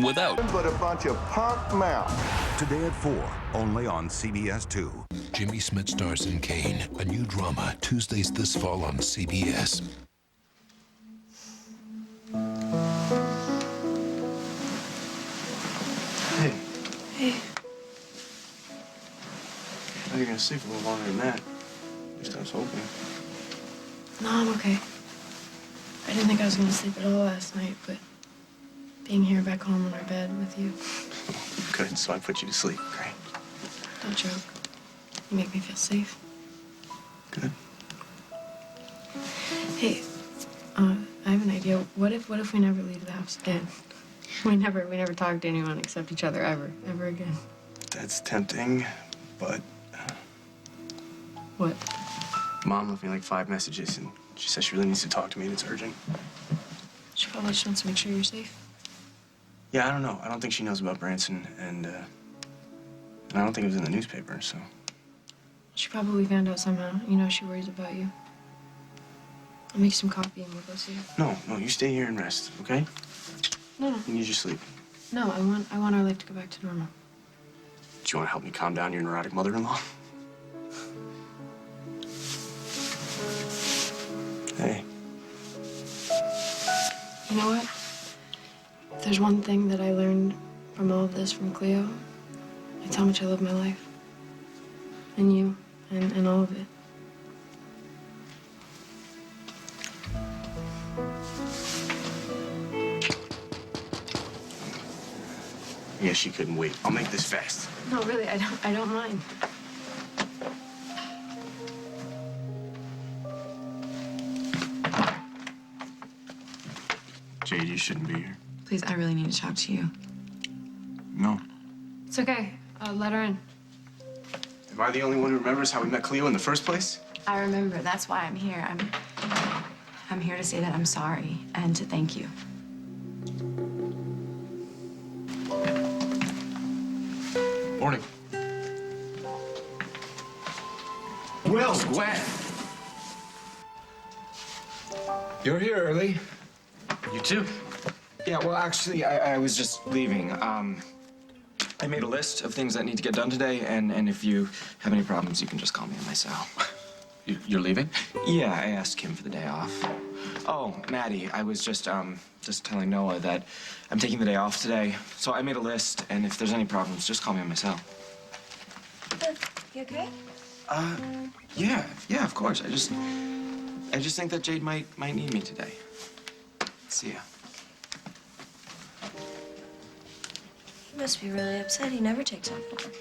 without. But a bunch of punk mouth. Today at 4, only on CBS 2. Jimmy Smith stars in Kane, a new drama, Tuesdays this fall on CBS. Hey. Hey. I thought you were gonna sleep a little longer than that. At least I was hoping. No, I'm okay. I didn't think I was gonna sleep at all last night, but being here back home in our bed with you. Good, so I put you to sleep. Great. Don't joke. You make me feel safe. Good. Hey, I have an idea. What if we never leave the house again? We never talk to anyone except each other ever again. That's tempting, but What? Mom left me like 5 messages, and she says she really needs to talk to me, and it's urgent. She probably just wants to make sure you're safe. Yeah, I don't know. I don't think she knows about Branson, and I don't think it was in the newspaper, so. She probably found out somehow. You know she worries about you. I'll make some coffee and we'll go see her. No, you stay here and rest, okay? No. You need your sleep. No, I want our life to go back to normal. Do you want to help me calm down your neurotic mother-in-law? Hey. You know what? If there's one thing that I learned from all of this from Cleo, it's how much I love my life. And you, and all of it. I guess she couldn't wait. I'll make this fast. No, really, I don't mind. Jade, you shouldn't be here. Please, I really need to talk to you. No. It's okay. Let her in. Am I the only one who remembers how we met Cleo in the first place? I remember. That's why I'm here. I'm here to say that I'm sorry and to thank you. Morning. Will, Gwen. You're here early. You too. Yeah, well, actually, I was just leaving. I made a list of things that need to get done today, and if you have any problems, you can just call me on my cell. You're leaving? Yeah, I asked Kim for the day off. Oh, Maddie, I was just telling Noah that I'm taking the day off today, so I made a list, and if there's any problems, just call me on my cell. You okay? Yeah, of course. I just think that Jade might need me today. See ya. He must be really upset. He never takes off work.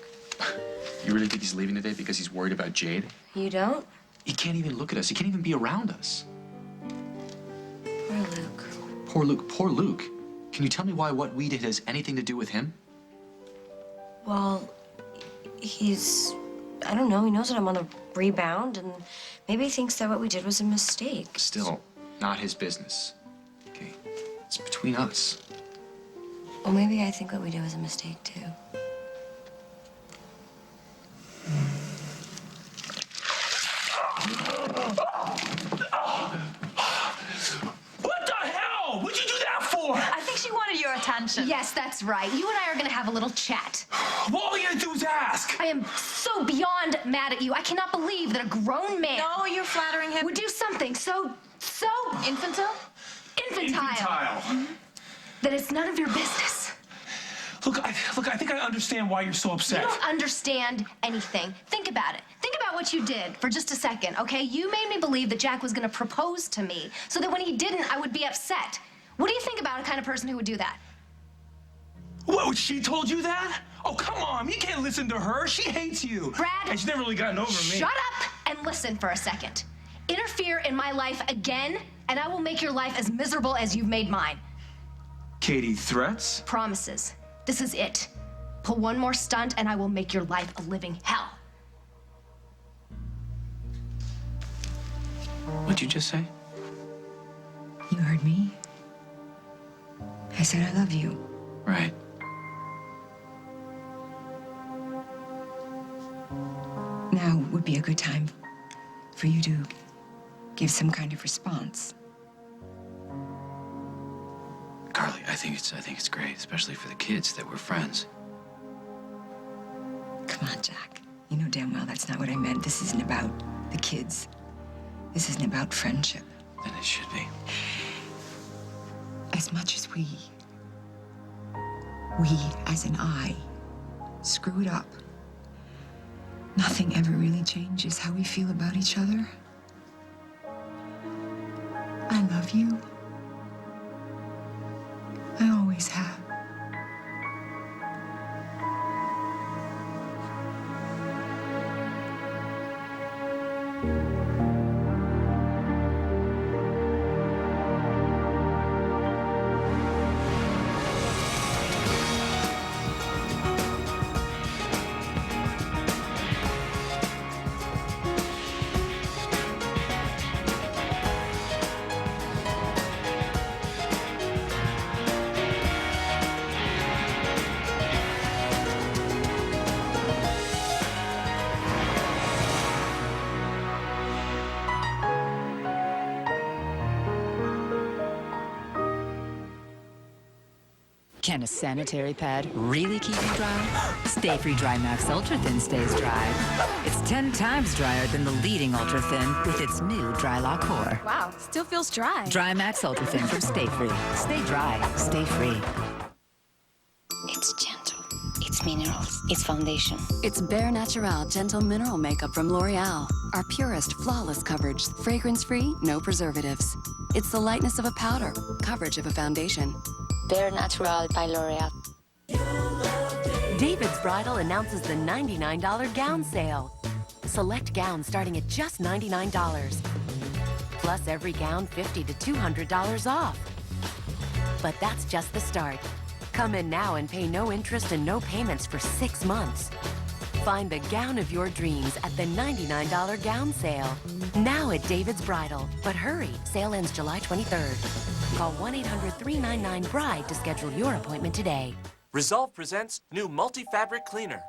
You really think he's leaving today because he's worried about Jade? You don't? He can't even look at us. He can't even be around us. Poor Luke. Poor Luke. Poor Luke. Can you tell me why what we did has anything to do with him? Well, I don't know, he knows that I'm on the rebound, and maybe he thinks that what we did was a mistake. Still, not his business. Okay? It's between us. Well, maybe I think what we did was a mistake, too. What the hell? What'd you do that for? I think she wanted your attention. Yes, that's right. You and I are gonna have a little chat. Well, all you gotta do is ask. I am so beyond mad at you. I cannot believe that a grown man No, you're flattering him. would do something so Infantile? infantile. That it's none of your business. Look, I think I understand why you're so upset. You don't understand anything. Think about it. Think about what you did for just a second, okay? You made me believe that Jack was gonna propose to me so that when he didn't, I would be upset. What do you think about a kind of person who would do that? What, she told you that? Oh, come on, you can't listen to her. She hates you. Brad, and she's never really gotten over me. Shut up and listen for a second. Interfere in my life again, and I will make your life as miserable as you've made mine. Katie, threats? Promises. This is it. Pull one more stunt, and I will make your life a living hell. What'd you just say? You heard me? I said I love you. Right. Now would be a good time for you to give some kind of response. Carly. Carly, I think it's great, especially for the kids that we're friends. Come on, Jack. You know damn well that's not what I meant. This isn't about the kids. This isn't about friendship. And it should be. As much as we as in I, screwed up, nothing ever really changes how we feel about each other. I love you. I always have. Can a sanitary pad really keep you dry? Stay Free Dry Max Ultra Thin stays dry. It's 10 times drier than the leading Ultra Thin with its new Dry Lock core. Wow, still feels dry. Dry Max Ultra Thin from Stay Free. Stay dry, stay free. It's gentle. It's minerals. It's foundation. It's Bare Natural Gentle Mineral Makeup from L'Oreal. Our purest, flawless coverage. Fragrance-free, no preservatives. It's the lightness of a powder, coverage of a foundation. Bare Natural by L'Oreal. David's Bridal announces the $99 gown sale. Select gowns starting at just $99. Plus every gown $50 to $200 off. But that's just the start. Come in now and pay no interest and no payments for 6 months. Find the gown of your dreams at the $99 gown sale. Now at David's Bridal. But hurry, sale ends July 23rd. Call 1-800-399-BRIDE to schedule your appointment today. Resolve presents new multi-fabric cleaner.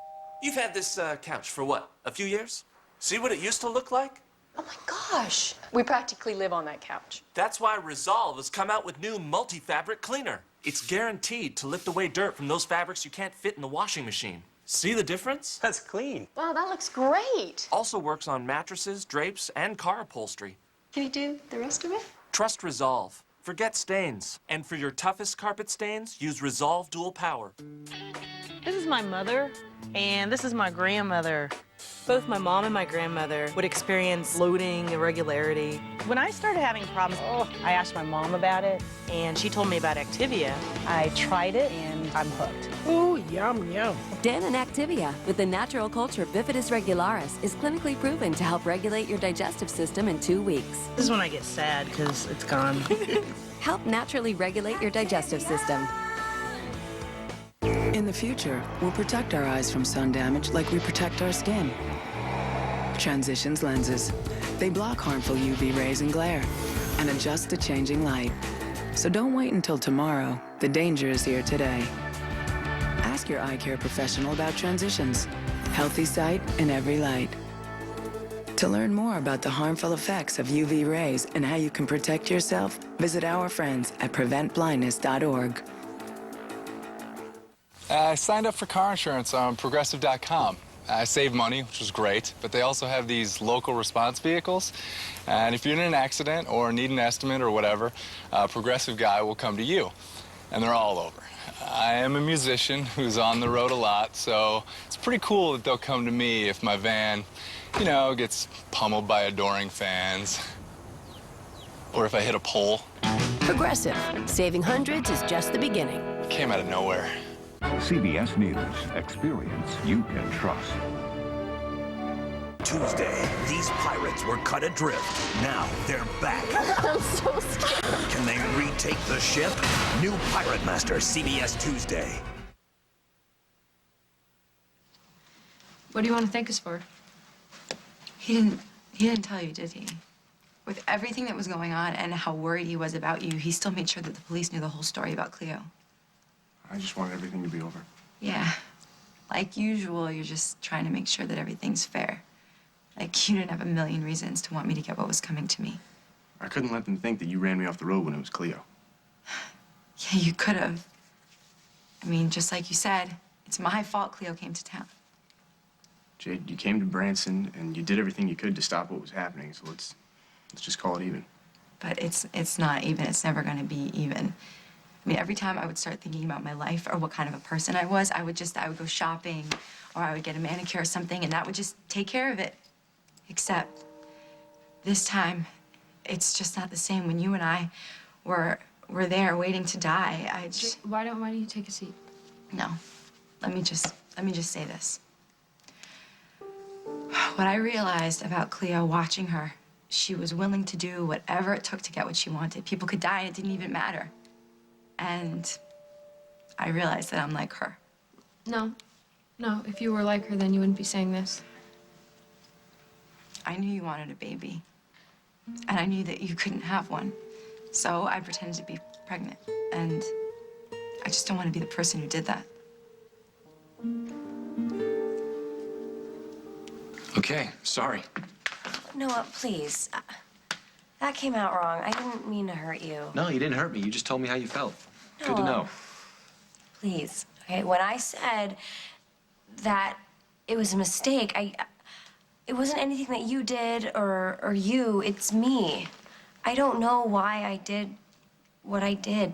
You've had this couch for what, a few years? See what it used to look like? Oh my gosh. We practically live on that couch. That's why Resolve has come out with new multi-fabric cleaner. It's guaranteed to lift away dirt from those fabrics you can't fit in the washing machine. See the difference? That's clean. Wow, that looks great. Also works on mattresses, drapes, and car upholstery. Can you do the rest of it? Trust Resolve. Forget stains. And for your toughest carpet stains, use Resolve Dual Power. This is my mother, and this is my grandmother. Both my mom and my grandmother would experience bloating, irregularity. When I started having problems, I asked my mom about it, and she told me about Activia. I tried it, and I'm hooked. Ooh, yum, yum. Dannon Activia with the natural culture Bifidus regularis is clinically proven to help regulate your digestive system in 2 weeks. This is when I get sad, because it's gone. Help naturally regulate your digestive system. In the future, we'll protect our eyes from sun damage like we protect our skin. Transitions lenses. They block harmful UV rays and glare and adjust to changing light. So don't wait until tomorrow. The danger is here today. Ask your eye care professional about Transitions. Healthy sight in every light. To learn more about the harmful effects of UV rays and how you can protect yourself, visit our friends at preventblindness.org. I signed up for car insurance on Progressive.com. I saved money, which was great, but they also have these local response vehicles. And if you're in an accident or need an estimate or whatever, a Progressive guy will come to you. And they're all over. I am a musician who's on the road a lot, so it's pretty cool that they'll come to me if my van, you know, gets pummeled by adoring fans. Or if I hit a pole. Progressive. Saving hundreds is just the beginning. It came out of nowhere. CBS News. Experience you can trust. Tuesday, these pirates were cut adrift. Now they're back. I'm so scared. Can they retake the ship? New Pirate Master, CBS Tuesday. What do you want to thank us for? He didn't tell you, did he? With everything that was going on and how worried he was about you, he still made sure that the police knew the whole story about Cleo. I just wanted everything to be over. Yeah. Like usual, you're just trying to make sure that everything's fair. Like, you didn't have a million reasons to want me to get what was coming to me. I couldn't let them think that you ran me off the road when it was Cleo. Yeah, you could have. I mean, just like you said, it's my fault Cleo came to town. Jade, you came to Branson and you did everything you could to stop what was happening, so let's just call it even. But it's not even. It's never going to be even. I mean, every time I would start thinking about my life or what kind of a person I was, I would go shopping or I would get a manicure or something, and that would just take care of it. Except this time, it's just not the same. When you and I were there waiting to die, I just... Why don't you take a seat? No. Let me just say this. What I realized about Cleo, watching her, she was willing to do whatever it took to get what she wanted. People could die and it didn't even matter. And I realized that I'm like her. No. No, if you were like her, then you wouldn't be saying this. I knew you wanted a baby. And I knew that you couldn't have one. So I pretended to be pregnant. And I just don't want to be the person who did that. Okay, sorry. Noah, please. That came out wrong. I didn't mean to hurt you. No, you didn't hurt me. You just told me how you felt. Good to know. Please. Okay, when I said that it was a mistake, it wasn't anything that you did or you. It's me. I don't know why I did what I did.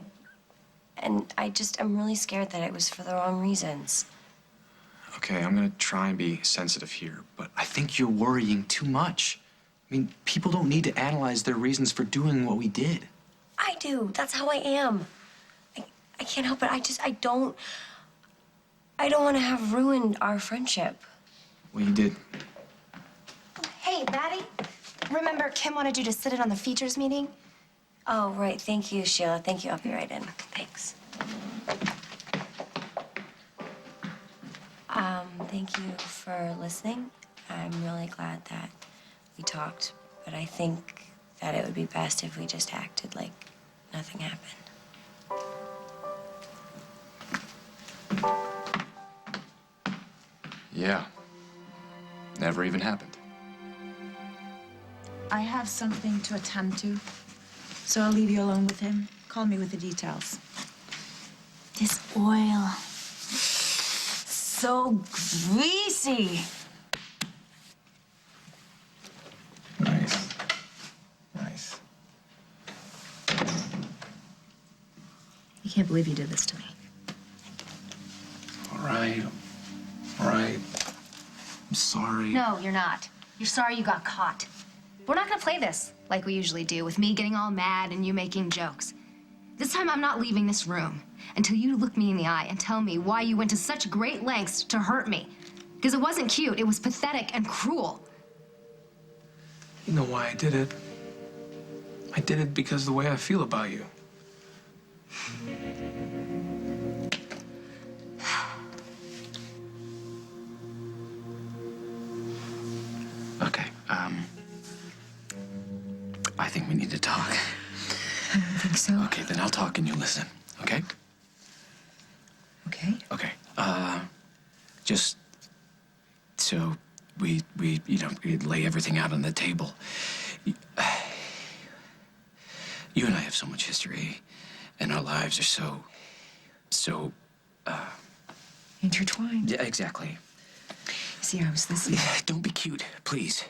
And I'm really scared that it was for the wrong reasons. Okay, I'm gonna try and be sensitive here, but I think you're worrying too much. I mean, people don't need to analyze their reasons for doing what we did. I do. That's how I am. I can't help it. I don't want to have ruined our friendship. Well, you did. Hey, Maddie, remember Kim wanted you to sit in on the features meeting? Oh, right. Thank you, Sheila. Thank you. I'll be right in. Thanks. Thank you for listening. I'm really glad that we talked, but I think that it would be best if we just acted like nothing happened. Yeah. Never even happened. I have something to attend to, so I'll leave you alone with him. Call me with the details. This oil, so greasy. Nice. Nice. I can't believe you did this to me. All right. All right. I'm sorry. No, you're not. You're sorry you got caught. We're not gonna play this like we usually do, with me getting all mad and you making jokes. This time I'm not leaving this room until you look me in the eye and tell me why you went to such great lengths to hurt me. Because it wasn't cute, it was pathetic and cruel. You know why I did it? I did it because of the way I feel about you. Okay, I think we need to talk. I don't think so. Okay, then I'll talk and you listen, okay? Okay. Okay, just so we lay everything out on the table. You and I have so much history, and our lives are so, Intertwined. yeah, exactly. See, I was listening. Don't be cute, please.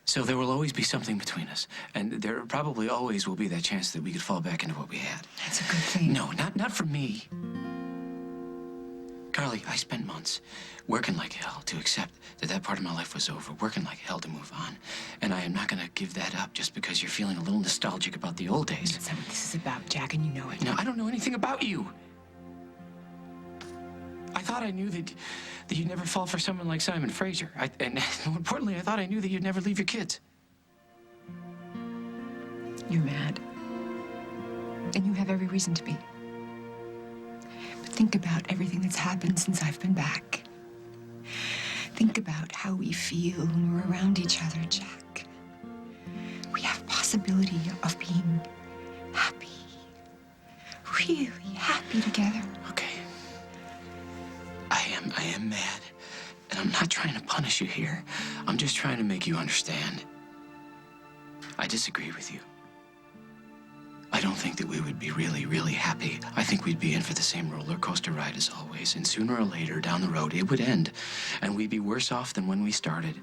So there will always be something between us, and there probably always will be that chance that we could fall back into what we had. That's a good thing. No, not for me. Carly, I spent months working like hell to accept that part of my life was over, working like hell to move on. And I am not gonna give that up just because you're feeling a little nostalgic about the old days. That's not what this is about, Jack, and you know it. No, I don't know anything about you. I thought I knew that you'd never fall for someone like Simon Fraser. And more importantly, I thought I knew that you'd never leave your kids. You're mad. And you have every reason to be. But think about everything that's happened since I've been back. Think about how we feel when we're around each other, Jack. We have possibility of being happy. Really happy together. Okay. I am mad. And I'm not trying to punish you here. I'm just trying to make you understand. I disagree with you. I don't think that we would be really, really happy. I think we'd be in for the same roller coaster ride as always, and sooner or later, down the road, it would end, and we'd be worse off than when we started.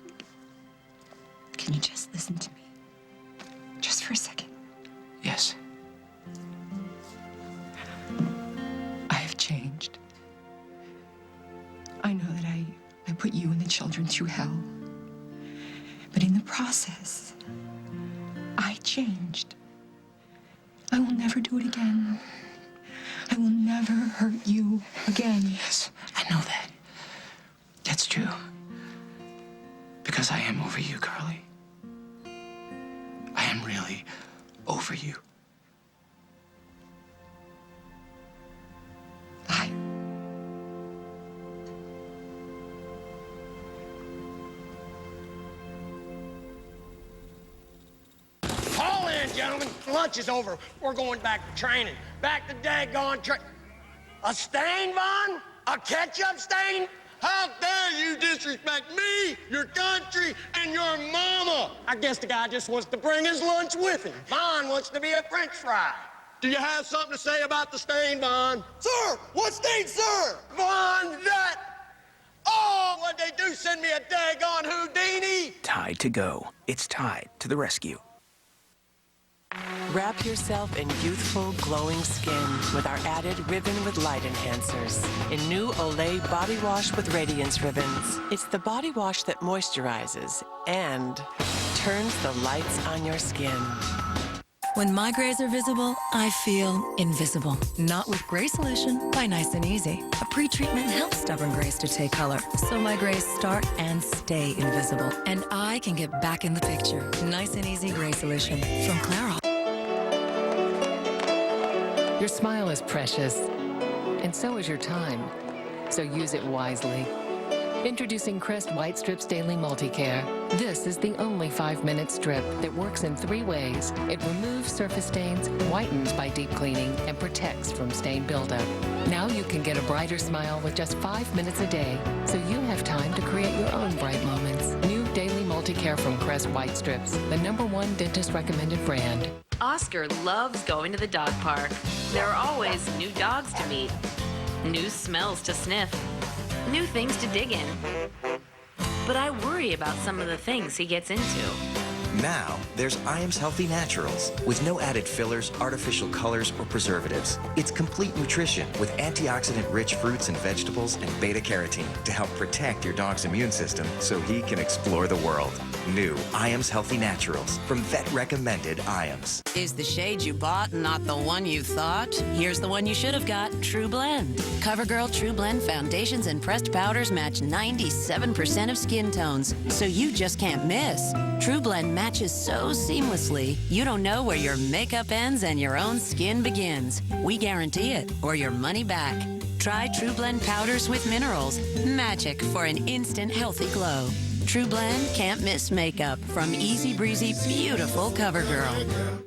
Can you just listen to me? Just for a second. Yes. I have changed. I know that I put you and the children through hell. But in the process, I changed. I will never do it again. I will never hurt you again. Yes, I know that. That's true. Because I am over you, Carly. I am really over you. All in, gentlemen. Lunch is over. We're going back to training. Back to daggone A stain, Vaughn? A ketchup stain? How dare you disrespect me, your country, and your mama? I guess the guy just wants to bring his lunch with him. Vaughn wants to be a French fry. Do you have something to say about the stain, Vaughn? Sir! What stain, sir? Vaughn, that... Oh, what'd they do? Send me a daggone Houdini? Tide to go. It's Tide to the rescue. Wrap yourself in youthful, glowing skin with our added Ribbon with Light Enhancers in new Olay Body Wash with Radiance Ribbons. It's the body wash that moisturizes and turns the lights on your skin. When my grays are visible, I feel invisible. Not with Gray Solution by Nice and Easy. A pre-treatment helps stubborn grays to take color, so my grays start and stay invisible. And I can get back in the picture. Nice and Easy Gray Solution from Clairol. Your smile is precious, and so is your time, so use it wisely. Introducing Crest White Strips Daily Multicare. This is the only 5-minute strip that works in 3 ways. It removes surface stains, whitens by deep cleaning, and protects from stain buildup. Now you can get a brighter smile with just 5 minutes a day, so you have time to create your own bright moments. New Daily Multicare from Crest White Strips, the #1 dentist-recommended brand. Oscar loves going to the dog park. There are always new dogs to meet, new smells to sniff, new things to dig in. But I worry about some of the things he gets into. Now, there's Iams Healthy Naturals, with no added fillers, artificial colors, or preservatives. It's complete nutrition with antioxidant-rich fruits and vegetables and beta-carotene to help protect your dog's immune system so he can explore the world. New Iams Healthy Naturals from vet-recommended Iams. Is the shade you bought not the one you thought? Here's the one you should have got, True Blend. CoverGirl True Blend foundations and pressed powders match 97% of skin tones, so you just can't miss. True Blend matches so seamlessly, you don't know where your makeup ends and your own skin begins. We guarantee it, or your money back. Try True Blend powders with minerals. Magic for an instant healthy glow. True Blend can't miss makeup from easy breezy, beautiful CoverGirl.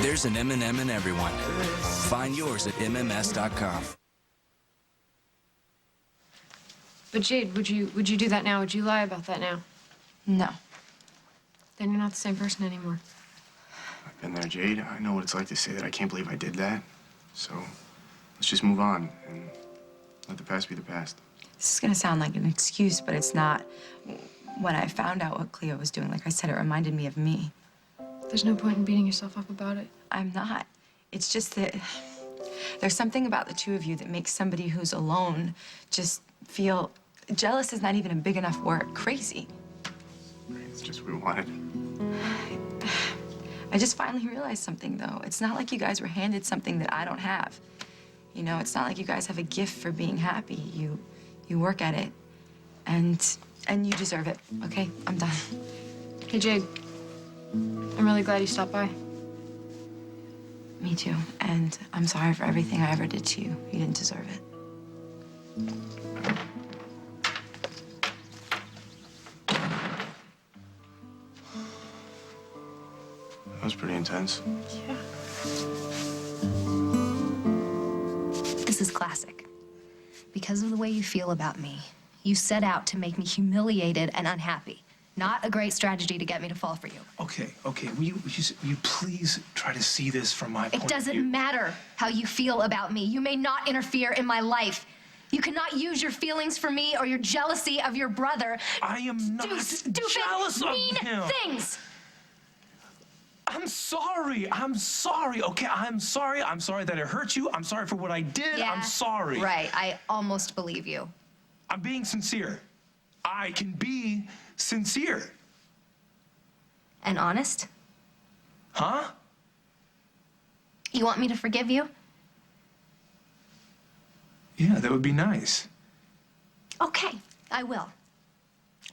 There's an M&M in everyone. Find yours at MMS.com. But Jade, would you do that now? Would you lie about that now? No. Then you're not the same person anymore. I've been there, Jade. I know what it's like to say that I can't believe I did that. So let's just move on and let the past be the past. This is gonna sound like an excuse, but it's not. When I found out what Cleo was doing, like I said, it reminded me of me. There's no point in beating yourself up about it. I'm not. It's just that there's something about the two of you that makes somebody who's alone just feel jealous is not even a big enough word. Crazy. It's just what we wanted. I just finally realized something, though. It's not like you guys were handed something that I don't have. You know, it's not like you guys have a gift for being happy. You work at it, and you deserve it. Okay, I'm done. Hey, Jade. I'm really glad you stopped by. Me too. And I'm sorry for everything I ever did to you. You didn't deserve it. That was pretty intense. Yeah. This is classic. Because of the way you feel about me, you set out to make me humiliated and unhappy. Not a great strategy to get me to fall for you. Okay. Will you please try to see this from my point It of view? doesn't matter how you feel about me. You may not interfere in my life. You cannot use your feelings for me or your jealousy of your brother. I am not do stupid, jealous of mean him. things. I'm sorry, okay? I'm sorry that it hurt you. I'm sorry for what I did. Yeah, I'm sorry. Right, I almost believe you. I'm being sincere. I can be sincere. And honest? Huh? You want me to forgive you? Yeah, that would be nice. Okay, I will.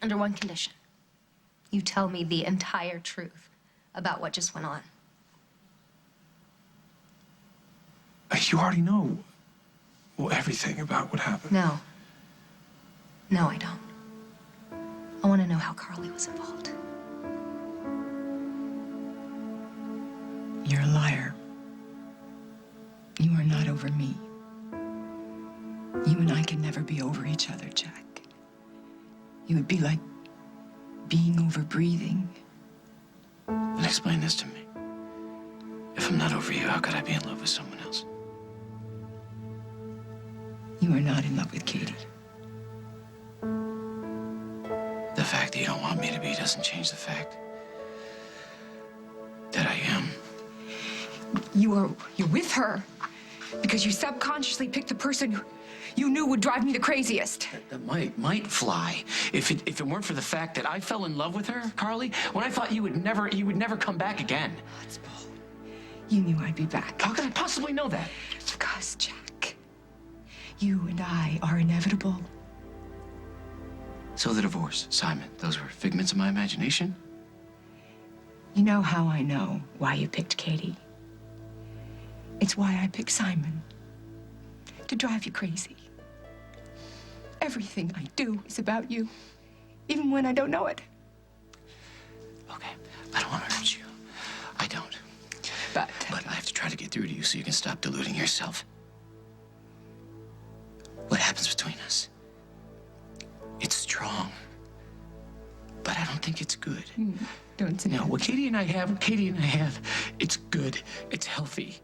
Under one condition. You tell me the entire truth about what just went on. You already know everything about what happened. No. No, I don't. I want to know how Carly was involved. You're a liar. You are not over me. You and I can never be over each other, Jack. You would be like being over breathing. Then explain this to me. If I'm not over you, how could I be in love with someone else? You are not in love with Katie. The fact that you don't want me to be doesn't change the fact that I am. You're with her because you subconsciously picked the person who you knew would drive me the craziest. That might fly if it weren't for the fact that I fell in love with her, Carly, when I thought you would never come back again. That's bull. You knew I'd be back. How could I possibly know that? Because, Jack, you and I are inevitable. So the divorce, Simon, those were figments of my imagination? You know how I know why you picked Katie? It's why I picked Simon. To drive you crazy. Everything I do is about you, even when I don't know it. Okay, I don't want to hurt you. I don't. But I have to try to get through to you so you can stop deluding yourself. What happens between us? It's strong. But I don't think it's good. Don't say that. What Katie and I have, it's good. It's healthy.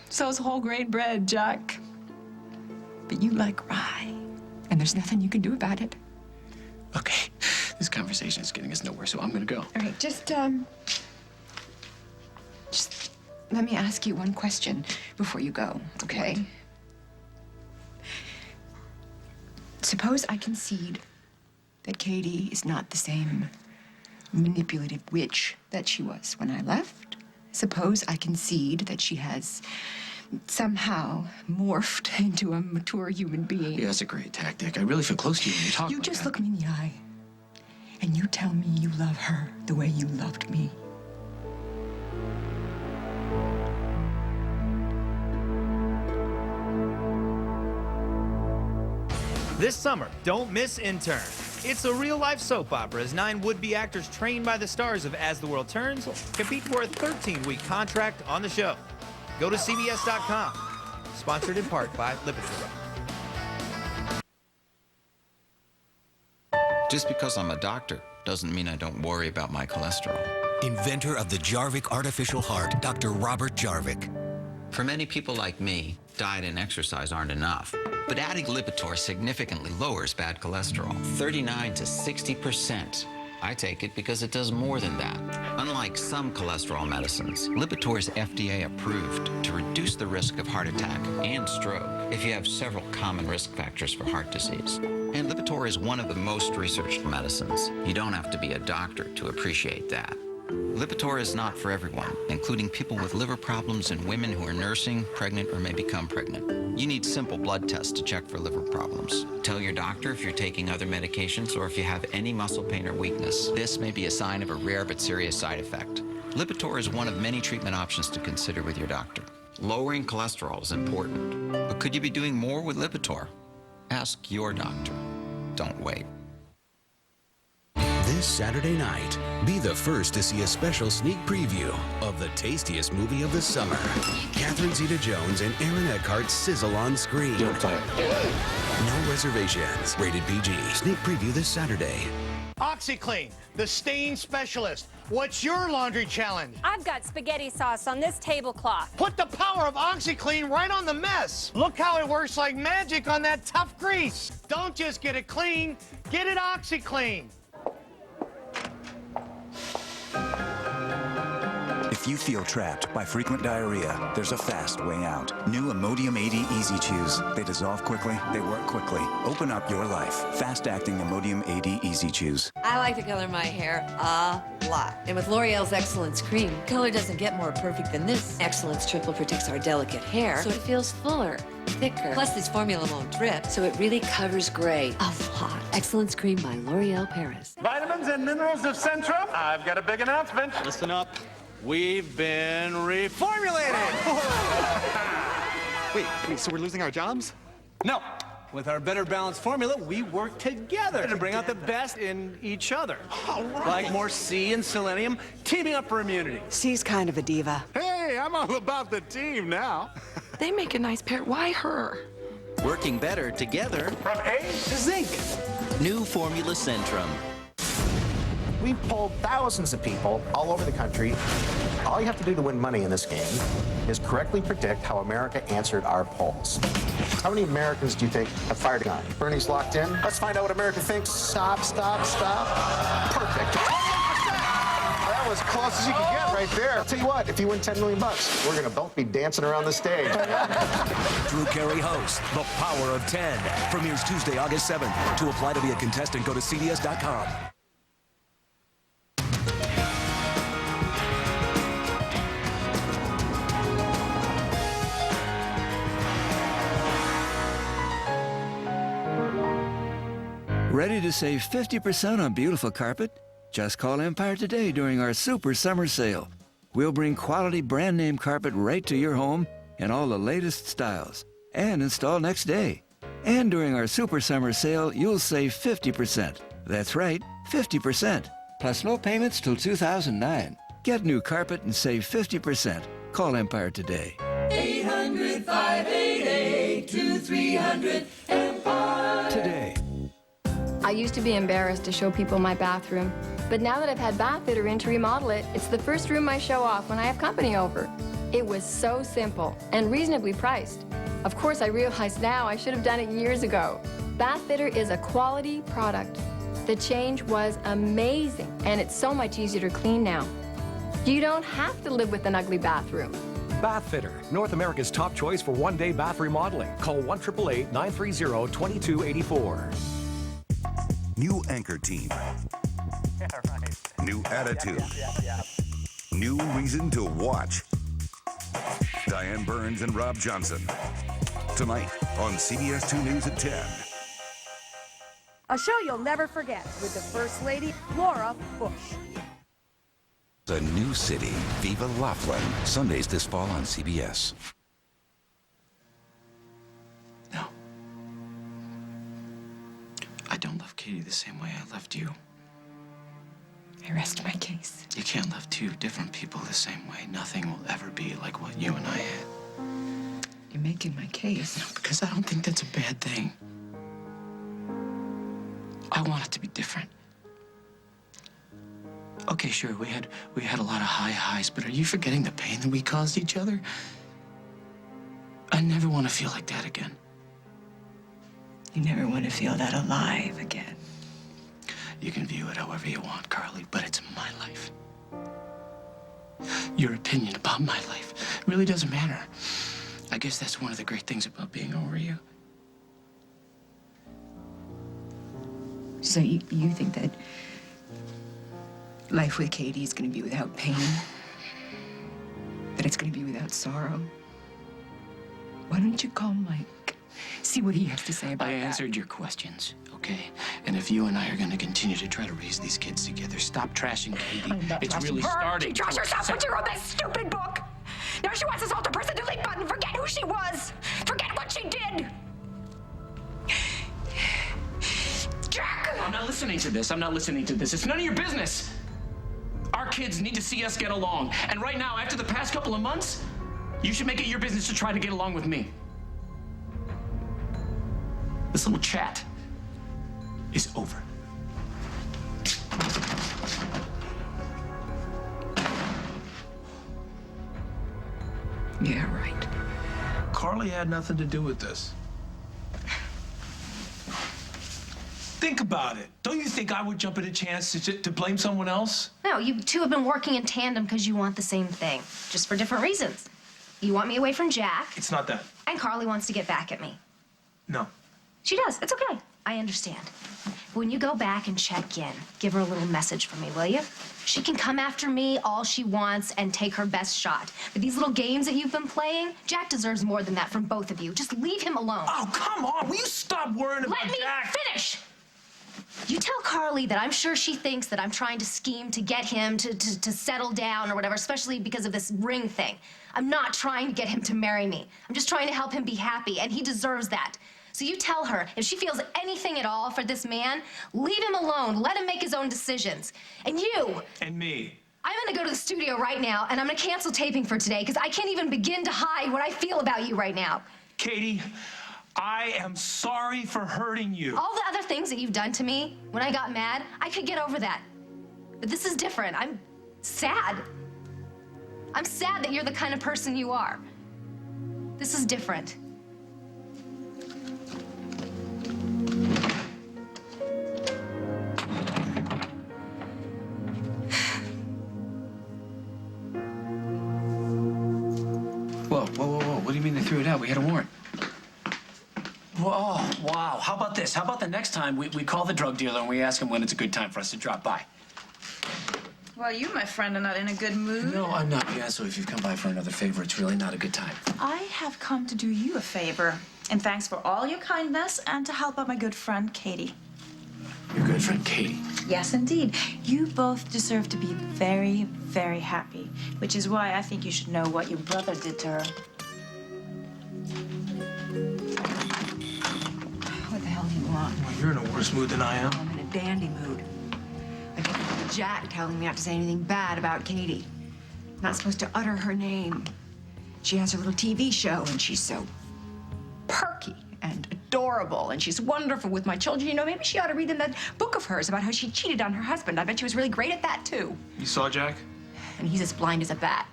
So's whole grain bread, Jack. But you like rye, and there's nothing you can do about it. Okay, this conversation is getting us nowhere, so I'm gonna go. All right, just let me ask you one question before you go, okay? What? Suppose I concede that Katie is not the same manipulative witch that she was when I left. Suppose I concede that she has somehow morphed into a mature human being. Yeah, that's a great tactic. I really feel close to you when you talk You like just that. look me in the eye, and you tell me you love her the way you loved me. This summer, don't miss Intern. It's a real-life soap opera as 9 would-be actors trained by the stars of As the World Turns compete for a 13-week contract on the show. Go to CBS.com. Sponsored in part by Lipitor. Just because I'm a doctor doesn't mean I don't worry about my cholesterol. Inventor of the Jarvik artificial heart, Dr. Robert Jarvik. For many people like me, diet and exercise aren't enough. But adding Lipitor significantly lowers bad cholesterol, 39 to 60%. I take it because it does more than that. Unlike some cholesterol medicines, Lipitor is FDA approved to reduce the risk of heart attack and stroke if you have several common risk factors for heart disease. And Lipitor is one of the most researched medicines. You don't have to be a doctor to appreciate that. Lipitor is not for everyone, including people with liver problems and women who are nursing, pregnant, or may become pregnant. You need simple blood tests to check for liver problems. Tell your doctor if you're taking other medications or if you have any muscle pain or weakness. This may be a sign of a rare but serious side effect. Lipitor is one of many treatment options to consider with your doctor. Lowering cholesterol is important, but could you be doing more with Lipitor? Ask your doctor. Don't wait. This Saturday night, be the first to see a special sneak preview of the tastiest movie of the summer. Catherine Zeta-Jones and Aaron Eckhart sizzle on screen. No reservations. Rated PG. Sneak preview this Saturday. OxyClean, the stain specialist. What's your laundry challenge? I've got spaghetti sauce on this tablecloth. Put the power of OxyClean right on the mess. Look how it works like magic on that tough grease. Don't just get it clean, get it OxyClean. If you feel trapped by frequent diarrhea, there's a fast way out. New Imodium 80 Easy Chews. They dissolve quickly, they work quickly. Open up your life. Fast-acting Imodium 80 Easy Chews. I like to color my hair a lot. And with L'Oreal's Excellence Cream, color doesn't get more perfect than this. Excellence Triple protects our delicate hair, so it feels fuller, thicker. Plus, this formula won't drip, so it really covers gray a lot. Excellence Cream by L'Oreal Paris. Vitamins and minerals of Centrum. I've got a big announcement. Listen up. We've been reformulated. Wait, so we're losing our jobs? No. With our Better Balanced formula, we work together to bring out the best in each other. All right. Like more C and selenium, teaming up for immunity. C's kind of a diva. Hey, I'm all about the team now. They make a nice pair. Why her? Working better together. From A to Zinc. New Formula Centrum. We've polled thousands of people all over the country. All you have to do to win money in this game is correctly predict how America answered our polls. How many Americans do you think have fired a gun? Bernie's locked in. Let's find out what America thinks. Stop. Perfect. 21%. That was as close as you could get right there. I'll tell you what, if you win $10 million, we're going to both be dancing around the stage. Drew Carey hosts The Power of 10. Premieres Tuesday, August 7th. To apply to be a contestant, go to CBS.com. Ready to save 50% on beautiful carpet? Just call Empire today during our Super Summer Sale. We'll bring quality brand name carpet right to your home in all the latest styles and install next day. And during our Super Summer Sale, you'll save 50%. That's right, 50%. Plus no payments till 2009. Get new carpet and save 50%. Call Empire today. 800-588-2300 Empire. Today. I used to be embarrassed to show people my bathroom, but now that I've had Bathfitter in to remodel it, it's the first room I show off when I have company over. It was so simple and reasonably priced. Of course, I realize now I should have done it years ago. Bathfitter is a quality product. The change was amazing, and it's so much easier to clean now. You don't have to live with an ugly bathroom. Bathfitter, North America's top choice for one-day bath remodeling. Call 1-888-930-2284. New anchor team. New attitude. New reason to watch. Diane Burns and Rob Johnson. Tonight on CBS 2 News at 10. A show you'll never forget with the First Lady, Laura Bush. A new city, Viva Laughlin. Sundays this fall on CBS. I don't love Katie the same way I loved you. I rest my case. You can't love two different people the same way. Nothing will ever be like what you and I had. You're making my case. No, because I don't think that's a bad thing. I want it to be different. Okay, sure, we had a lot of high highs, but are you forgetting the pain that we caused each other? I never want to feel like that again. You never want to feel that alive again. You can view it however you want, Carly, but it's my life. Your opinion about my life really doesn't matter. I guess that's one of the great things about being over you. So you think that life with Katie is going to be without pain? That it's going to be without sorrow? Why don't you call Mike? See what he has to say about that. I answered your questions, okay? And if you and I are going to continue to try to raise these kids together, stop trashing Katie. It's really starting. You trash yourself when you wrote that stupid book. Now she wants this alter person delete button. Forget who she was. Forget what she did. Jack! I'm not listening to this. I'm not listening to this. It's none of your business. Our kids need to see us get along. And right now, after the past couple of months, you should make it your business to try to get along with me. This little chat is over. Yeah, right. Carly had nothing to do with this. Think about it. Don't you think I would jump at a chance to blame someone else? No, you two have been working in tandem because you want the same thing, just for different reasons. You want me away from Jack, It's not that. and Carly wants to get back at me. No. She does. It's okay. I understand. When you go back and check in, give her a little message for me, will you? She can come after me all she wants and take her best shot. But these little games that you've been playing, Jack deserves more than that from both of you. Just leave him alone. Oh, come on. Will you stop worrying about Let me Jack? finish! You tell Carly that I'm sure she thinks that I'm trying to scheme to get him to settle down or whatever, especially because of this ring thing. I'm not trying to get him to marry me. I'm just trying to help him be happy, and he deserves that. So you tell her, if she feels anything at all for this man, leave him alone. Let him make his own decisions. And you... And me. I'm gonna go to the studio right now, and I'm gonna cancel taping for today, because I can't even begin to hide what I feel about you right now. Katie, I am sorry for hurting you. All the other things that you've done to me, when I got mad, I could get over that. But this is different. I'm sad. I'm sad that you're the kind of person you are. This is different. Whoa. What do you mean they threw it out? We had a warrant. Whoa, wow. How about this? How about the next time we call the drug dealer and we ask him when it's a good time for us to drop by? Well, you, my friend, are not in a good mood. No, I'm not. Yeah, so if you've come by for another favor, it's really not a good time. I have come to do you a favor. And thanks for all your kindness and to help out my good friend, Katie. Your good friend, Katie? Yes, indeed. You both deserve to be very, very happy, which is why I think you should know what your brother did to her. What the hell do you want? Well, you're in a worse mood than I am. I'm in a dandy mood. I just got Jack telling me not to say anything bad about Katie. I'm not supposed to utter her name. She has her little TV show, and she's so perky and adorable, and she's wonderful with my children. You know, maybe she ought to read them that book of hers about how she cheated on her husband. I bet she was really great at that, too. You saw Jack? And he's as blind as a bat.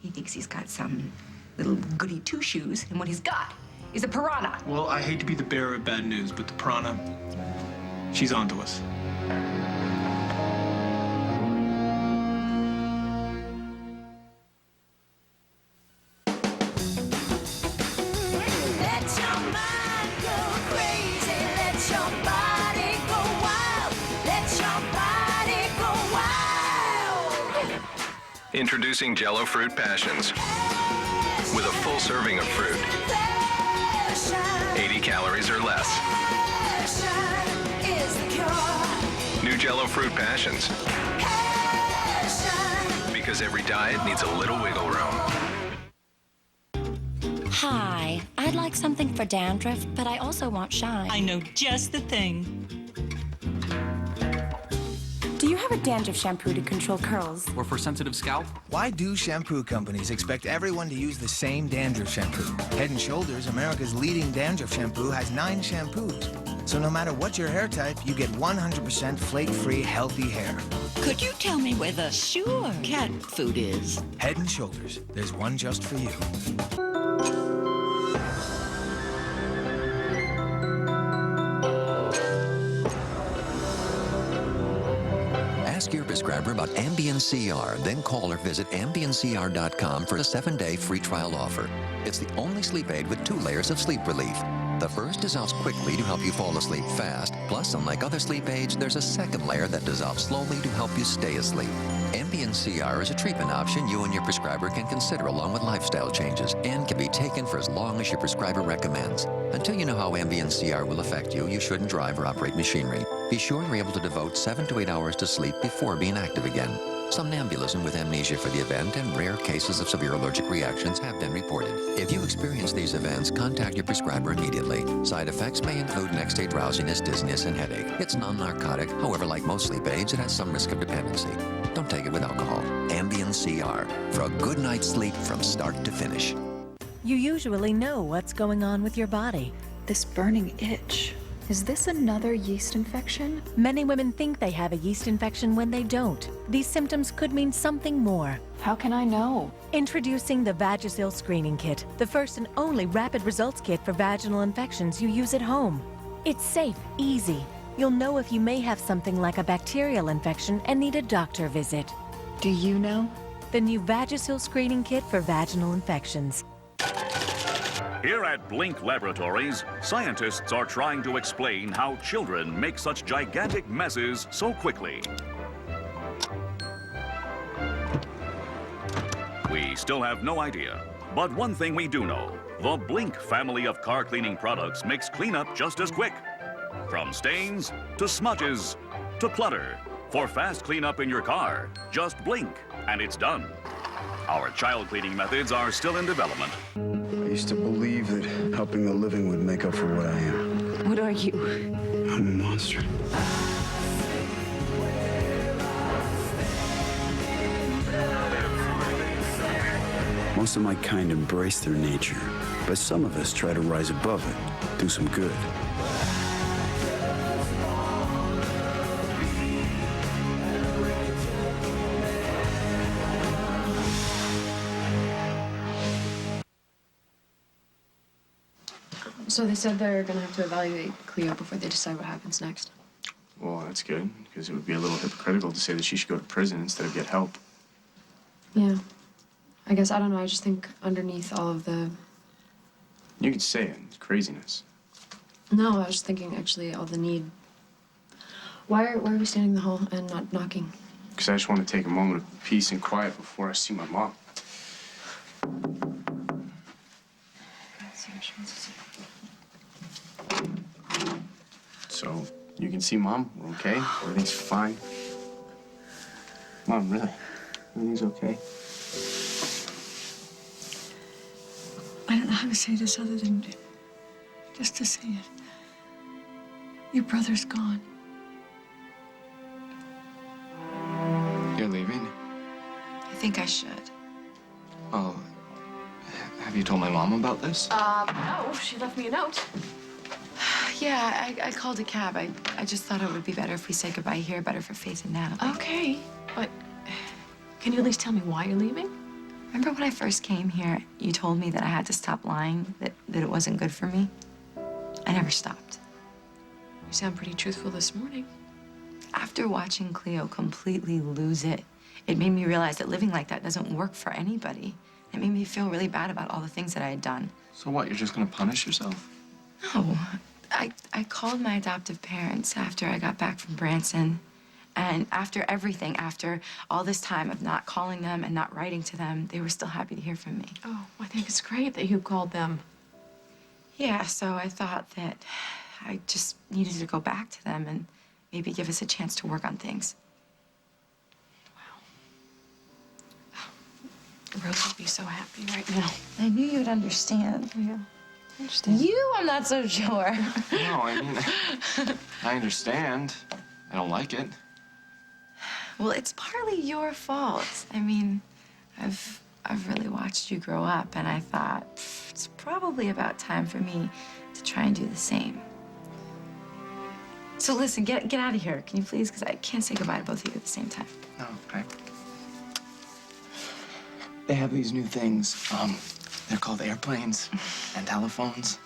He thinks he's got some little goody two-shoes, and what he's got is a piranha. Well, I hate to be the bearer of bad news, but the piranha, she's onto us. Introducing Jell-O Fruit Passions. With a full serving of fruit. 80 calories or less. New Jell-O Fruit Passions. Because every diet needs a little wiggle room. Hi, I'd like something for dandruff, but I also want shine. I know just the thing. Do you have a dandruff shampoo to control curls? Or for sensitive scalp? Why do shampoo companies expect everyone to use the same dandruff shampoo? Head & Shoulders, America's leading dandruff shampoo, has 9 shampoos. So no matter what your hair type, you get 100% flake-free, healthy hair. Could you tell me where the cat food is? Head & Shoulders. There's one just for you. Ask your prescriber about Ambien CR, then call or visit AmbienCR.com for a 7-day free trial offer. It's the only sleep aid with 2 layers of sleep relief. The first dissolves quickly to help you fall asleep fast. Plus, unlike other sleep aids, there's a second layer that dissolves slowly to help you stay asleep. Ambien CR is a treatment option you and your prescriber can consider along with lifestyle changes and can be taken for as long as your prescriber recommends. Until you know how Ambien CR will affect you, you shouldn't drive or operate machinery. Be sure you're able to devote 7 to 8 hours to sleep before being active again. Somnambulism with amnesia for the event and rare cases of severe allergic reactions have been reported. If you experience these events, contact your prescriber immediately. Side effects may include next-day drowsiness, dizziness, and headache. It's non-narcotic. However, like most sleep aids, it has some risk of dependency. Don't take it with alcohol. Ambien CR for a good night's sleep from start to finish. You usually know what's going on with your body. This burning itch. Is this another yeast infection? Many women think they have a yeast infection when they don't. These symptoms could mean something more. How can I know? Introducing the Vagisil Screening Kit, the first and only rapid results kit for vaginal infections you use at home. It's safe, easy. You'll know if you may have something like a bacterial infection and need a doctor visit. Do you know? The new Vagisil Screening Kit for vaginal infections. Here at Blink Laboratories, scientists are trying to explain how children make such gigantic messes so quickly. We still have no idea, but one thing we do know, the Blink family of car cleaning products makes cleanup just as quick. From stains to smudges to clutter. For fast cleanup in your car, just blink and it's done. Our child cleaning methods are still in development. I used to believe that helping the living would make up for what I am. What are you? I'm a monster. Most of my kind embrace their nature, but some of us try to rise above it, do some good. So they said they're gonna have to evaluate Cleo before they decide what happens next. Well, that's good, because it would be a little hypocritical to say that she should go to prison instead of get help. Yeah. I guess, I don't know, I just think underneath all of the... You could say it. It's craziness. No, I was just thinking, actually, all the need... Why are we standing in the hall and not knocking? Because I just want to take a moment of peace and quiet before I see my mom. Let's see what she wants to say. So, you can see Mom. We're okay. Everything's fine. Mom, really? Everything's okay? I don't know how to say this other than just to say it. Your brother's gone. You're leaving? I think I should. Oh, have you told my mom about this? No, she left me a note. Yeah, I called a cab. I just thought it would be better if we say goodbye here, better for Faith and Natalie. Okay, but can you at least tell me why you're leaving? Remember when I first came here, you told me that I had to stop lying, that it wasn't good for me? I never stopped. You sound pretty truthful this morning. After watching Cleo completely lose it, it made me realize that living like that doesn't work for anybody. It made me feel really bad about all the things that I had done. So what, you're just gonna punish yourself? No. I called my adoptive parents after I got back from Branson. And after everything, after all this time of not calling them and not writing to them, they were still happy to hear from me. Oh, I think it's great that you called them. Yeah, so I thought that I just needed to go back to them and maybe give us a chance to work on things. Rose would be so happy right now. I knew you'd understand. Yeah, I understand. You, I'm not so sure. No, I mean, I understand. I don't like it. Well, it's partly your fault. I mean, I've really watched you grow up, and I thought it's probably about time for me to try and do the same. So listen, get out of here, can you please? Because I can't say goodbye to both of you at the same time. No, okay. They have these new things. They're called airplanes and telephones.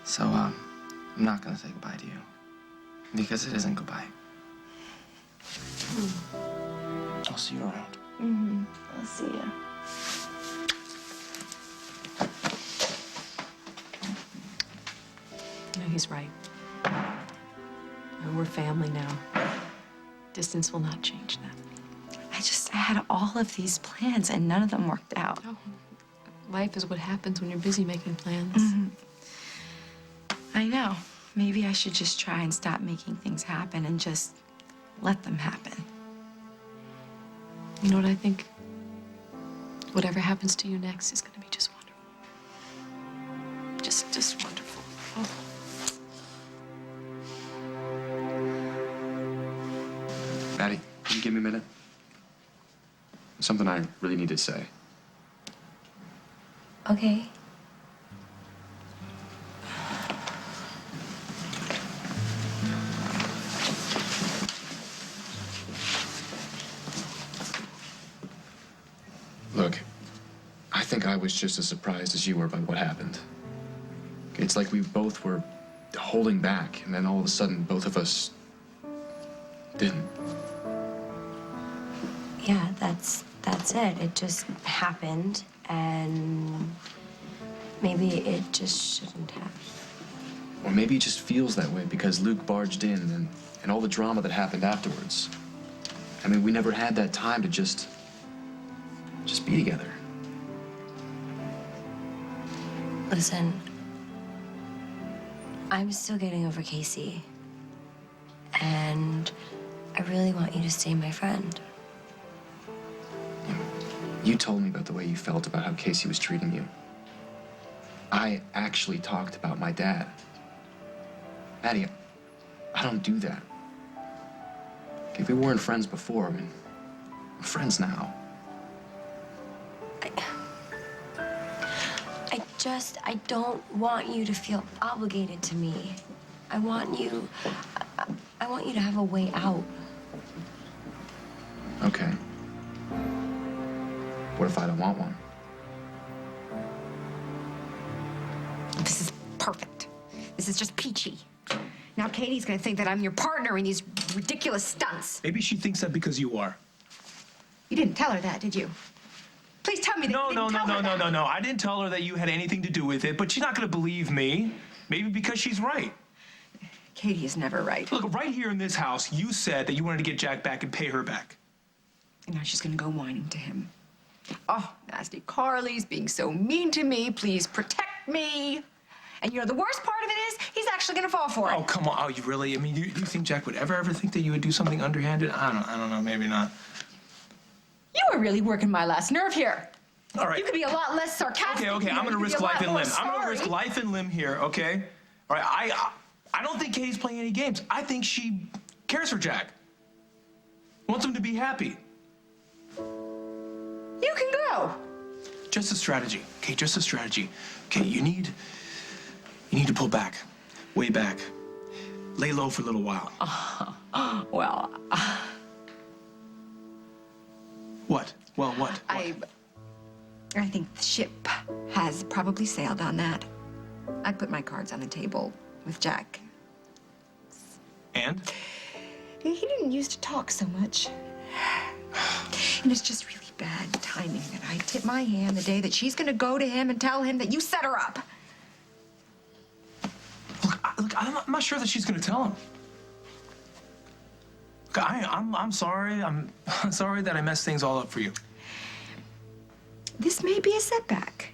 So, I'm not gonna say goodbye to you. Because it isn't goodbye. I'll see you around. Mm-hmm. I'll see you. No, he's right. We're family now. Distance will not change that. I had all of these plans and none of them worked out. Oh, life is what happens when you're busy making plans. Mm-hmm. I know. Maybe I should just try and stop making things happen and just let them happen. You know what I think? Whatever happens to you next is going to be just wonderful. Just wonderful. Oh. Maddie, can you give me a minute? Something I really need to say. Okay. Look, I think I was just as surprised as you were by what happened. It's like we both were holding back, and then all of a sudden, both of us didn't. Yeah, that's it. It just happened, and maybe it just shouldn't have. Or maybe it just feels that way because Luke barged in and all the drama that happened afterwards. I mean, we never had that time to just be together. Listen, I'm still getting over Casey, and I really want you to stay my friend. You told me about the way you felt about how Casey was treating you. I actually talked about my dad. Maddie, I don't do that. If we weren't friends before, I mean, we're friends now. I don't want you to feel obligated to me. I want you to have a way out. Okay. What if I don't want one? This is perfect. This is just peachy. Now Katie's gonna think that I'm your partner in these ridiculous stunts. Maybe she thinks that because you are. You didn't tell her that, did you? Please tell me that you didn't tell her that. No. I didn't tell her that you had anything to do with it, but she's not gonna believe me. Maybe because she's right. Katie is never right. Look, right here in this house, you said that you wanted to get Jack back and pay her back. And now she's gonna go whining to him. Oh, nasty Carly's being so mean to me. Please protect me. And you know, the worst part of it is, he's actually gonna fall for it. Oh, come on. Oh, you really? I mean, do you think Jack would ever think that you would do something underhanded? I don't know. Maybe not. You were really working my last nerve here. All right. You could be a lot less sarcastic. Okay. I'm gonna risk life and limb. I'm gonna risk life and limb here, okay? All right, I don't think Katie's playing any games. I think she cares for Jack. Wants him to be happy. You can go. Just a strategy, okay? Just a strategy. Okay, you need to pull back, way back. Lay low for a little while. Well. What? Well, what? I think the ship has probably sailed on that. I put my cards on the table with Jack. And? He didn't used to talk so much. And it's just really bad timing that I tip my hand the day that she's gonna go to him and tell him that you set her up. Look, I'm not sure that she's gonna tell him. Look, I'm sorry. I'm sorry that I messed things all up for you. This may be a setback,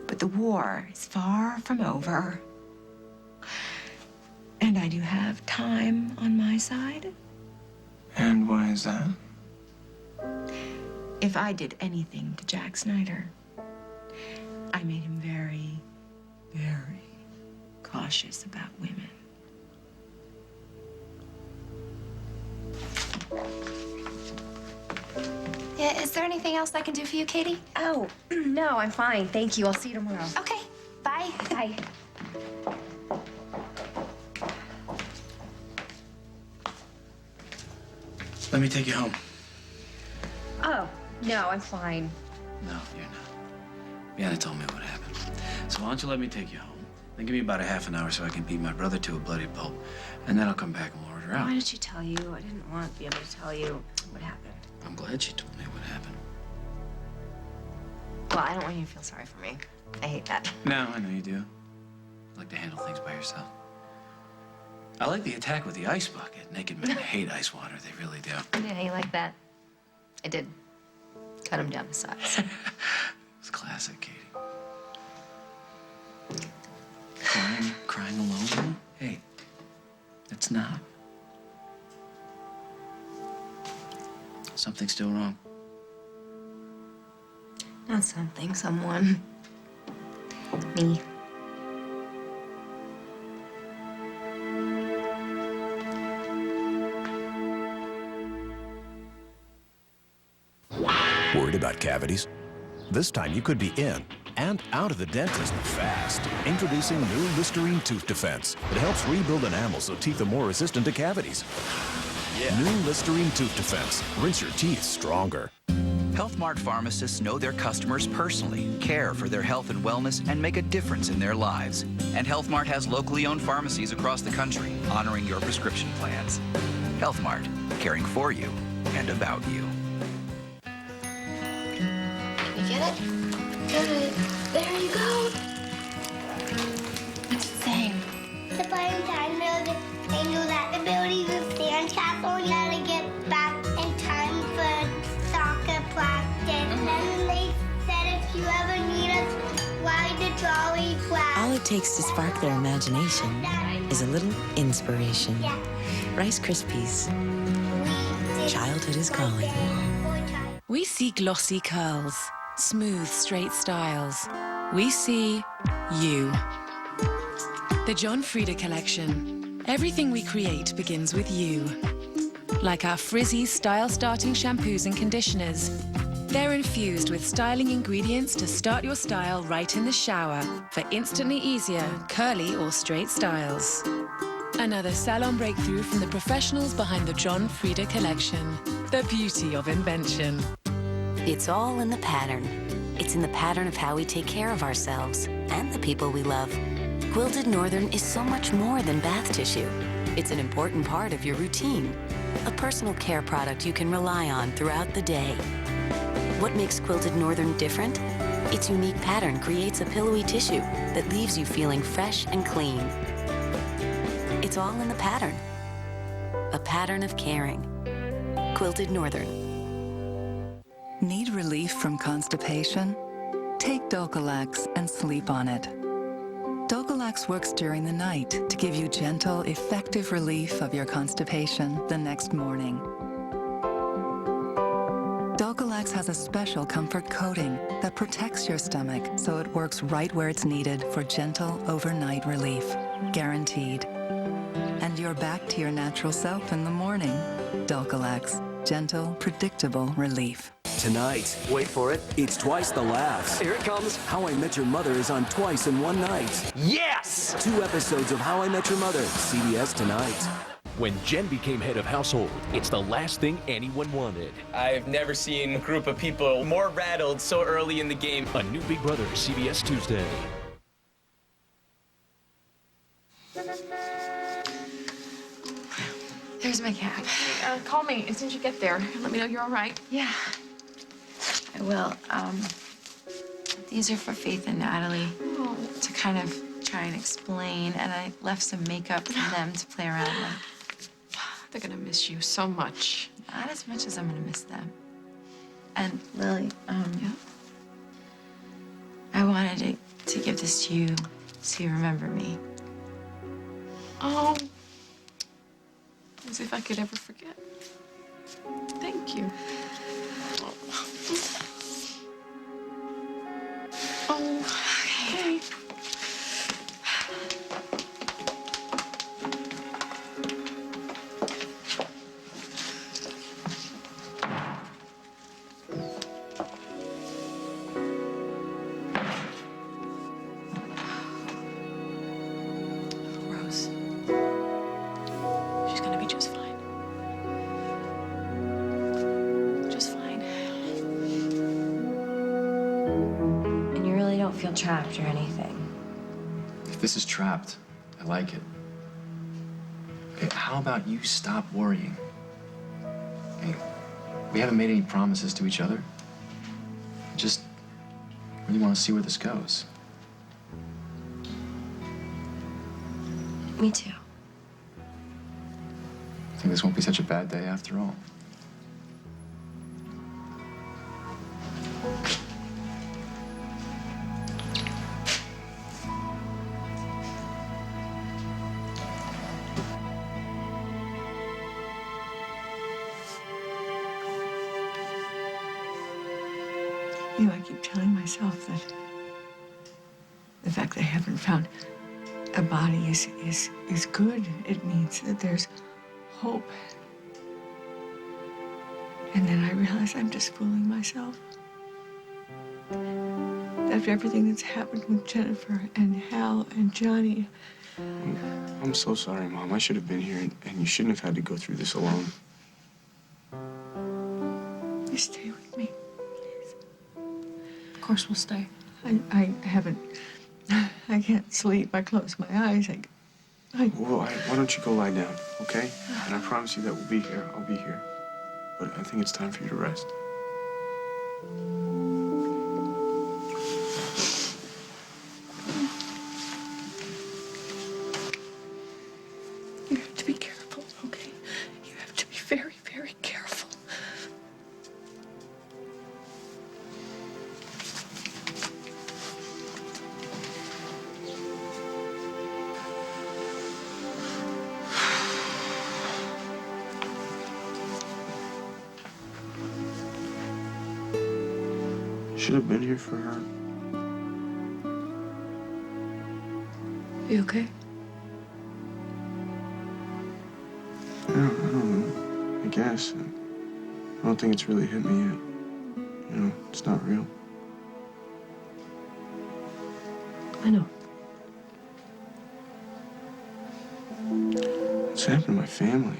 but the war is far from over. And I do have time on my side. And why is that? If I did anything to Jack Snyder, I made him very, very cautious about women. Yeah, is there anything else I can do for you, Katie? Oh, no, I'm fine. Thank you. I'll see you tomorrow. Okay. Bye. Bye. Let me take you home. Oh, no, I'm fine. No, you're not. Brianna told me what happened. So why don't you let me take you home? Then give me about a half an hour so I can beat my brother to a bloody pulp. And then I'll come back and lord her out. Why did she tell you? I didn't want to be able to tell you what happened. I'm glad she told me what happened. Well, I don't want you to feel sorry for me. I hate that. No, I know you do. You like to handle things by yourself. I like the attack with the ice bucket. Naked men hate ice water. They really do. Yeah, you like that? I did. Cut him down to size. It's classic, Katie. Crying alone? Hey, it's not. Something's still wrong. Not something, someone. Me. Worried about cavities? This time you could be in and out of the dentist fast. Introducing new Listerine Tooth Defense. It helps rebuild enamel so teeth are more resistant to cavities. New Listerine Tooth Defense. Rinse your teeth stronger. Health Mart pharmacists know their customers personally, care for their health and wellness, and make a difference in their lives. And Health Mart has locally owned pharmacies across the country, honoring your prescription plans. Health Mart, caring for you and about you. You get it? Good. There you go. What's it saying? The time they knew that the building was sandcastle and had to get back in time for soccer practice. And they said if you ever need us, ride the trolley class. All it takes to spark their imagination is a little inspiration. Rice Krispies. Childhood is calling. We see glossy curls, smooth, straight styles. We see you. The John Frieda collection. Everything we create begins with you. Like our frizzy, style-starting shampoos and conditioners. They're infused with styling ingredients to start your style right in the shower for instantly easier, curly or straight styles. Another salon breakthrough from the professionals behind the John Frieda collection. The beauty of invention. It's all in the pattern. It's in the pattern of how we take care of ourselves and the people we love. Quilted Northern is so much more than bath tissue. It's an important part of your routine. A personal care product you can rely on throughout the day. What makes Quilted Northern different? Its unique pattern creates a pillowy tissue that leaves you feeling fresh and clean. It's all in the pattern. A pattern of caring. Quilted Northern. Need relief from constipation? Take Docalax and sleep on it. Docalax works during the night to give you gentle, effective relief of your constipation the next morning. Docalax has a special comfort coating that protects your stomach so it works right where it's needed for gentle overnight relief. Guaranteed. And you're back to your natural self in the morning. Docalax. Gentle, predictable relief. Tonight, wait for it, it's Twice the Laughs. Here it comes. How I Met Your Mother is on twice in one night. Yes! 2 episodes of How I Met Your Mother, CBS tonight. When Jen became head of household, it's the last thing anyone wanted. I've never seen a group of people more rattled so early in the game. A new Big Brother, CBS Tuesday. There's my cab. Call me as soon as you get there. Let me know you're all right. Yeah, I will. These are for Faith and Natalie to kind of try and explain, and I left some makeup for them to play around with. They're gonna miss you so much. Not as much as I'm gonna miss them. And Lily, I wanted to give this to you so you remember me. Oh. As if I could ever forget. Thank you. Oh, okay. Rose. She's gonna be just fine. Just fine. And you really don't feel trapped or anything? If this is trapped, I like it. Okay, how about you stop worrying? Hey, we haven't made any promises to each other. I just really want to see where this goes. Me too. I think this won't be such a bad day after all. You know, I keep telling myself that the fact that I haven't found a body is good. It means that there's hope. And then I realize I'm just fooling myself. After everything that's happened with Jennifer and Hal and Johnny. I'm so sorry, Mom. I should have been here, and you shouldn't have had to go through this alone. You stay with me, please. Of course we'll stay. I haven't. I can't sleep. I close my eyes. Why don't you go lie down, okay? And I promise you that we'll be here. I'll be here. But I think it's time for you to rest. You have to be careful, okay? You have to be very, very careful. Should have been here for her. You okay? I don't know. I guess. I don't think it's really hit me yet. You know, it's not real. I know. What's happened to my family?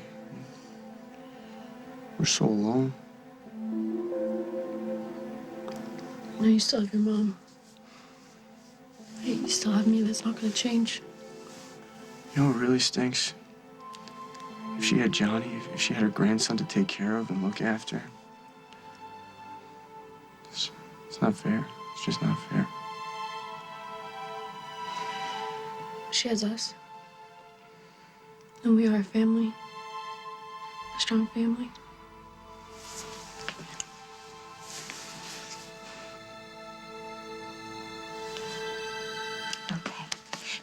We're so alone. I know you still have your mom. Hey, you still have me. That's not gonna change. You know what really stinks? If she had Johnny, if she had her grandson to take care of and look after. It's not fair. It's just not fair. She has us. And we are a family. A strong family.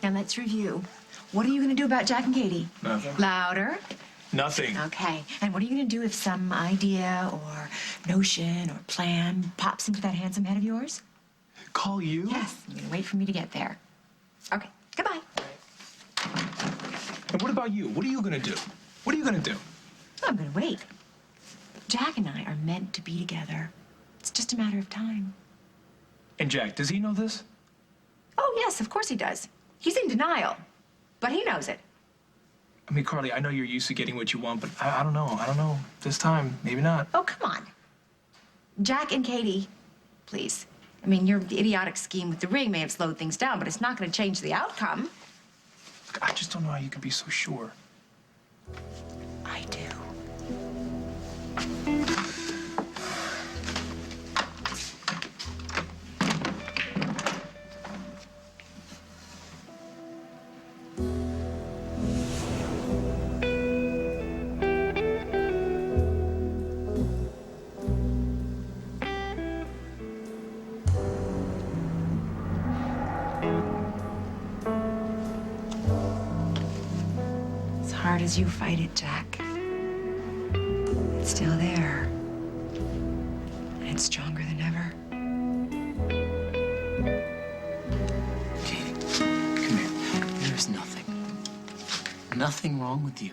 Now let's review. What are you going to do about Jack and Katie? Nothing. Louder. Nothing. Okay. And what are you going to do if some idea or notion or plan pops into that handsome head of yours? Call you? Yes. You're going to wait for me to get there. Okay. Goodbye. And what about you? What are you gonna do? What are you gonna do? I'm going to wait. Jack and I are meant to be together. It's just a matter of time. And Jack, does he know this? Oh, yes, of course he does. He's in denial, but he knows it. I mean, Carly, I know you're used to getting what you want, but I don't know. I don't know. This time, maybe not. Oh, come on. Jack and Katie, please. I mean, your idiotic scheme with the ring may have slowed things down, but it's not going to change the outcome. I just don't know how you can be so sure. I do. As hard as you fight it, Jack, it's still there. And it's stronger than ever. Katie, come here. There's nothing wrong with you.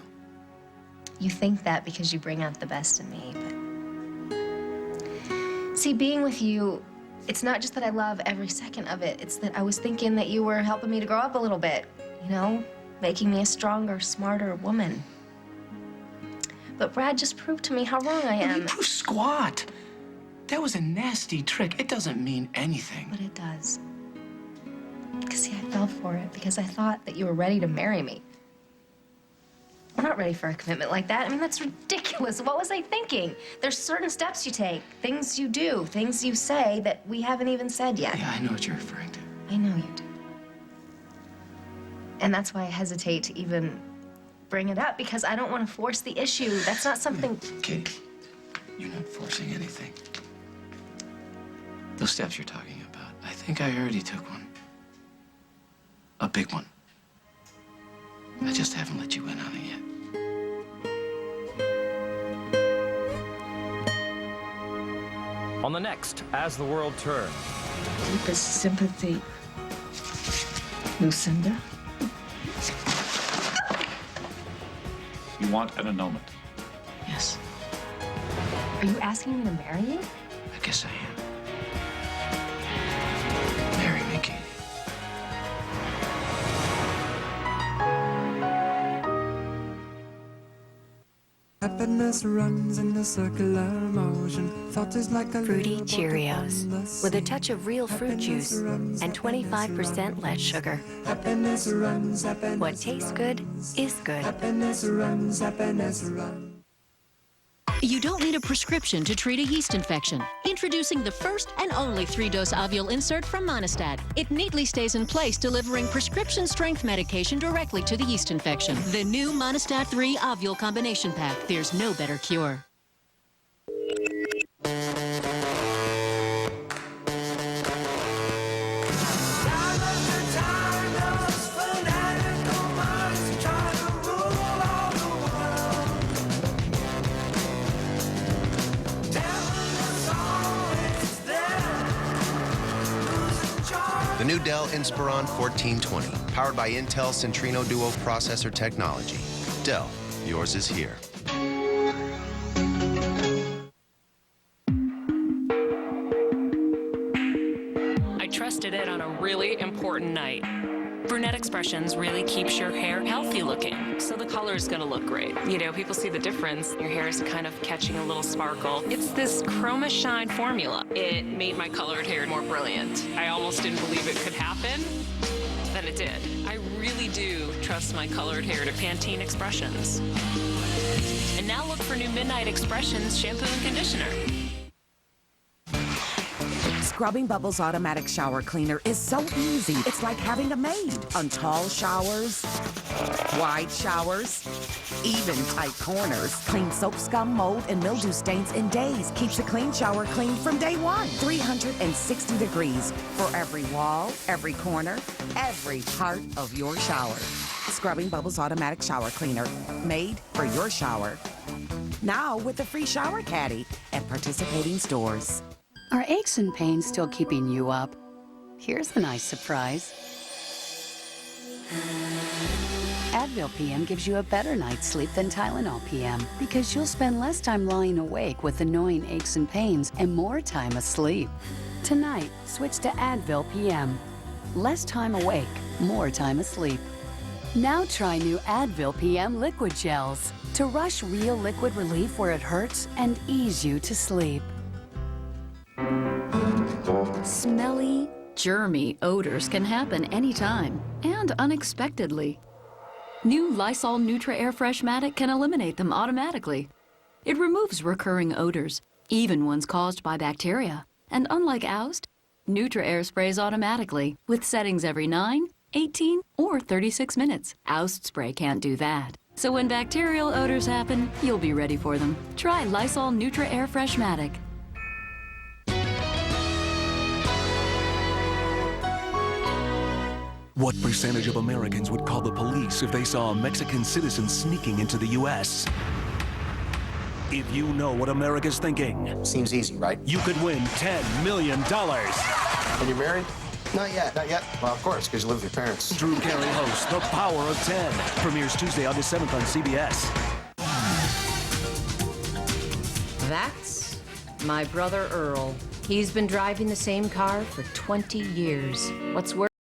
You think that because you bring out the best in me, but... See, being with you, it's not just that I love every second of it. It's that I was thinking that you were helping me to grow up a little bit, you know? Making me a stronger, smarter woman. But Brad just proved to me how wrong I am. You proved squat. That was a nasty trick. It doesn't mean anything. But it does. Because, see, I fell for it because I thought that you were ready to marry me. I'm not ready for a commitment like that. I mean, that's ridiculous. What was I thinking? There's certain steps you take, things you do, things you say that we haven't even said yet. Yeah, I know what you're referring to. I know you do. And that's why I hesitate to even bring it up, because I don't want to force the issue. That's not something... Katie, you're not forcing anything. Those steps you're talking about, I think I already took one. A big one. I just haven't let you in on it yet. On the next As the World Turns. Deepest sympathy, Lucinda. You want an annulment? Yes. Are you asking me to marry you? I guess I am. Marry me, Katie. Happiness runs in a circular motion. Thought is like a Fruity Cheerios, with a touch of real fruit juice and 25% less sugar. Happiness runs, happiness What tastes good is good. Happiness runs, happiness runs. You don't need a prescription to treat a yeast infection. Introducing the first and only 3-dose ovule insert from Monistat. It neatly stays in place, delivering prescription-strength medication directly to the yeast infection. The new Monistat 3 Ovule Combination Pack. There's no better cure. The new Dell Inspiron 1420, powered by Intel Centrino Duo processor technology. Dell, yours is here. I trusted it on a really important night. Brunette Expressions really keeps your hair healthy looking, so the color is gonna look great. You know, people see the difference. Your hair is kind of catching a little sparkle. It's this Chroma Shine formula. It made my colored hair more brilliant. I almost didn't believe it could happen, then it did. I really do trust my colored hair to Pantene Expressions. And now look for new Midnight Expressions shampoo and conditioner. Scrubbing Bubbles Automatic Shower Cleaner is so easy. It's like having a maid. On tall showers, wide showers, even tight corners. Clean soap, scum, mold, and mildew stains in days. Keeps a clean shower clean from day one. 360 degrees for every wall, every corner, every part of your shower. Scrubbing Bubbles Automatic Shower Cleaner. Made for your shower. Now with a free shower caddy at participating stores. Are aches and pains still keeping you up? Here's a nice surprise. Advil PM gives you a better night's sleep than Tylenol PM because you'll spend less time lying awake with annoying aches and pains and more time asleep. Tonight, switch to Advil PM. Less time awake, more time asleep. Now try new Advil PM liquid gels to rush real liquid relief where it hurts and ease you to sleep. Smelly, germy odors can happen anytime and unexpectedly. New Lysol Nutra Air Freshmatic can eliminate them automatically. It removes recurring odors, even ones caused by bacteria. And unlike Oust, Nutra Air sprays automatically with settings every 9, 18, or 36 minutes. Oust spray can't do that. So when bacterial odors happen, you'll be ready for them. Try Lysol Nutra Air Freshmatic. What percentage of Americans would call the police if they saw a Mexican citizen sneaking into the U.S.? If you know what America's thinking... Seems easy, right? You could win $10 million. And you're married? Not yet, not yet. Well, of course, because you live with your parents. Drew Carey hosts The Power of 10. Premieres Tuesday, August 7th on CBS. That's my brother Earl. He's been driving the same car for 20 years. What's worse?